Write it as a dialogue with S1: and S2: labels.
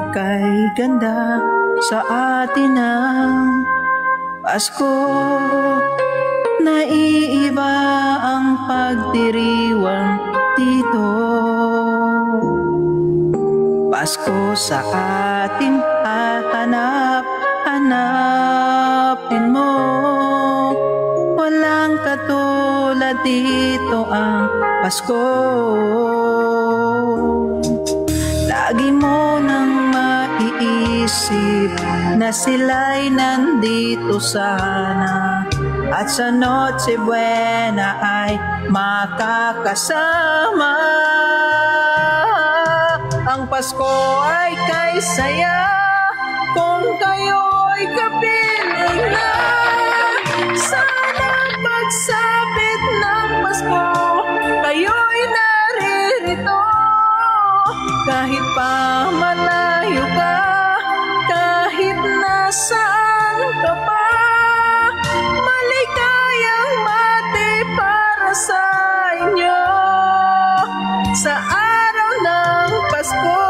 S1: kay ganda sa atin ang Pasko. Naiiba ang pagdiriwang dito. Pasko sa ating hahanap-hanapin mo. Walang katulad dito ang Pasko. Lagi mo nang maiisip na sila'y nandito sana, at sa Noche Buena ay makakasama. Ang Pasko ay kay saya kung kayo'y kapiling na. Sana pagsapit ng Pasko kayo'y naririto. Kahit pa malayo ka, kahit nasaan ka pa, maligayang mati para sa inyo sa araw ng Pasko.